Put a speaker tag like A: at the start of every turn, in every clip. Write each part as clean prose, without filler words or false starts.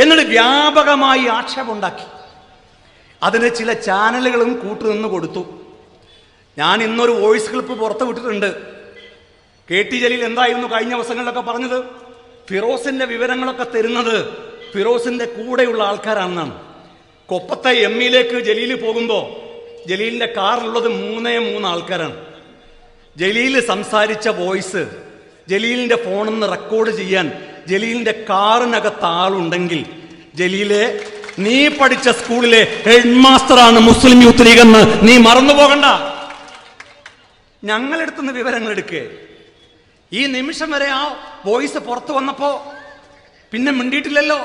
A: എന്നിട്ട് വ്യാപകമായി ആക്ഷേപമുണ്ടാക്കി. അതിന് ചില ചാനലുകളും കൂട്ടുനിന്ന് കൊടുത്തു. ഞാൻ ഇന്നൊരു വോയിസ് ക്ലിപ്പ് പുറത്തു വിട്ടിട്ടുണ്ട്. KT ജലീൽ എന്തായിരുന്നു കഴിഞ്ഞ ദിവസങ്ങളിലൊക്കെ പറഞ്ഞത്? ഫിറോസിന്റെ വിവരങ്ങളൊക്കെ തരുന്നത് ഫിറോസിന്റെ കൂടെയുള്ള ആൾക്കാരാണെന്നാണ്. കൊപ്പത്തെ എമ്മിയിലേക്ക് ജലീൽ പോകുമ്പോൾ ജലീലിന്റെ കാറിലുള്ളത് 3 ആൾക്കാരാണ്. ജലീൽ സംസാരിച്ച വോയിസ് ജലീലിന്റെ ഫോണിൽ നിന്ന് റെക്കോർഡ് ചെയ്യാൻ ജലീലിന്റെ കാറിനകത്ത് ആളുണ്ടെങ്കിൽ, ജലീലെ, നീ പഠിച്ച സ്കൂളിലെ ഹെഡ് മാസ്റ്ററാണ് മുസ്ലിം യൂത്ത് ലീഗ് എന്ന് നീ മറന്നു പോകണ്ട. ഞങ്ങളെടുത്തുനിന്ന് വിവരങ്ങൾ എടുക്കേ. ഈ നിമിഷം വരെ ആ വോയിസ് പുറത്തു വന്നപ്പോ പിന്നെ മിണ്ടിയിട്ടില്ലല്ലോ.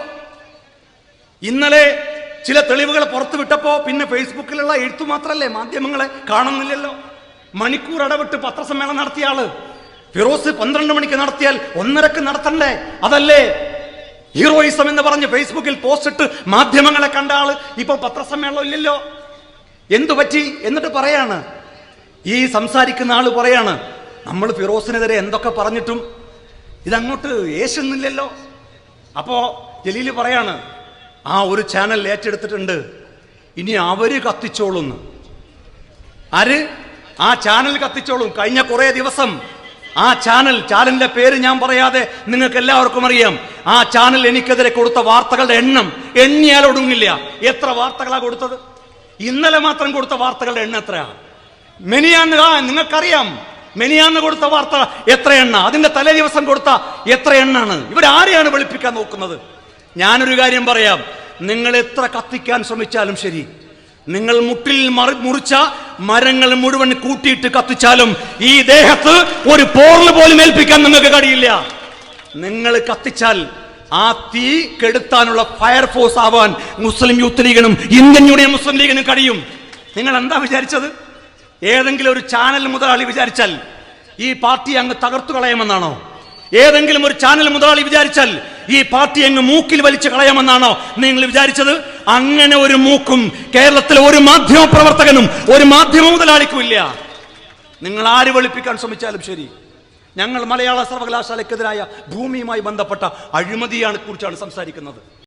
A: ഇന്നലെ ചില തെളിവുകൾ പുറത്തു വിട്ടപ്പോ പിന്നെ ഫേസ്ബുക്കിലുള്ള എഴുത്തു മാത്രല്ലേ, മാധ്യമങ്ങളെ കാണുന്നില്ലല്ലോ. മണിക്കൂർ ഇടവിട്ട് പത്രസമ്മേളനം നടത്തിയ ആള് ഫിറോസ് 12 മണിക്ക് നടത്തിയാൽ 1:30 നടത്തണ്ടേ? അതല്ലേ ഹീറോയിസം എന്ന് പറഞ്ഞ് ഫേസ്ബുക്കിൽ പോസ്റ്റ് ഇട്ട് മാധ്യമങ്ങളെ കണ്ട ആള് ഇപ്പൊ പത്രസമ്മേളനം ഇല്ലല്ലോ. എന്തു പറ്റി? എന്നിട്ട് പറയാണ്, ഈ സംസാരിക്കുന്ന ആള് പറയാണ്, നമ്മൾ ഫിറോസിനെതിരെ എന്തൊക്കെ പറഞ്ഞിട്ടും ഇതങ്ങോട്ട് യേശുന്നില്ലല്ലോ. അപ്പോ ജലീല് പറയാണ്, ആ ഒരു ചാനൽ ഏറ്റെടുത്തിട്ടുണ്ട്, ഇനി അവര് കത്തിച്ചോളുന്നു. ആര്? ആ ചാനൽ കത്തിച്ചോളും. കഴിഞ്ഞ കുറെ ദിവസം ആ ചാനലിന്റെ പേര് ഞാൻ പറയാതെ നിങ്ങൾക്ക് എല്ലാവർക്കും അറിയാം. ആ ചാനൽ എനിക്കെതിരെ കൊടുത്ത വാർത്തകളുടെ എണ്ണം എണ്ണിയാൽ ഒടുങ്ങില്ല. എത്ര വാർത്തകളാ കൊടുത്തത്? ഇന്നലെ മാത്രം കൊടുത്ത വാർത്തകളുടെ എണ്ണം എത്രയാ? മെനിയാന്ന് നിങ്ങൾക്കറിയാം, മെനിയാന്ന് കൊടുത്ത വാർത്ത എത്ര എണ്ണ, അതിന്റെ തലേ ദിവസം കൊടുത്ത എത്ര എണ്ണാണ്. ഇവരാരെയാണ് വെളുപ്പിക്കാൻ നോക്കുന്നത്? ഞാനൊരു കാര്യം പറയാം, നിങ്ങൾ എത്ര കത്തിക്കാൻ ശ്രമിച്ചാലും ശരി, നിങ്ങൾ മുട്ടിൽ മുറിച്ച മരങ്ങൾ മുഴുവൻ കൂട്ടിയിട്ട് കത്തിച്ചാലും ഈ ദേഹത്ത് ഒരു പോർല് പോലും ഏൽപ്പിക്കാൻ നിങ്ങൾക്ക് കഴിയില്ല. നിങ്ങൾ കത്തിച്ചാൽ ആ തീ കെടുത്താനുള്ള ഫയർഫോഴ്സ് ആവാൻ മുസ്ലിം യൂത്ത് ലീഗിനും ഇന്ത്യൻ യൂണിയൻ മുസ്ലിം ലീഗിനും കഴിയും. നിങ്ങൾ എന്താ വിചാരിച്ചത്? ഏതെങ്കിലും ഒരു ചാനൽ മുതലാളി വിചാരിച്ചാൽ ഈ പാർട്ടി അങ്ങ് തകർത്തു കളയാമെന്നാണോ? ഏതെങ്കിലും ഒരു ചാനൽ മുതലാളി വിചാരിച്ചാൽ ഈ പാർട്ടി അങ്ങ് മൂക്കിൽ വലിച്ചു കളയാമെന്നാണോ നിങ്ങൾ വിചാരിച്ചത്? അങ്ങനെ ഒരു മൂക്കും കേരളത്തിലെ ഒരു മാധ്യമ പ്രവർത്തകനും ഒരു മാധ്യമ മുതലാളിക്കും ഇല്ല. നിങ്ങൾ ആര് വെളുപ്പിക്കാൻ ശ്രമിച്ചാലും ശരി, ഞങ്ങൾ മലയാള സർവകലാശാലയ്ക്കെതിരായ ഭൂമിയുമായി ബന്ധപ്പെട്ട അഴിമതിയെ കുറിച്ചാണ് സംസാരിക്കുന്നത്.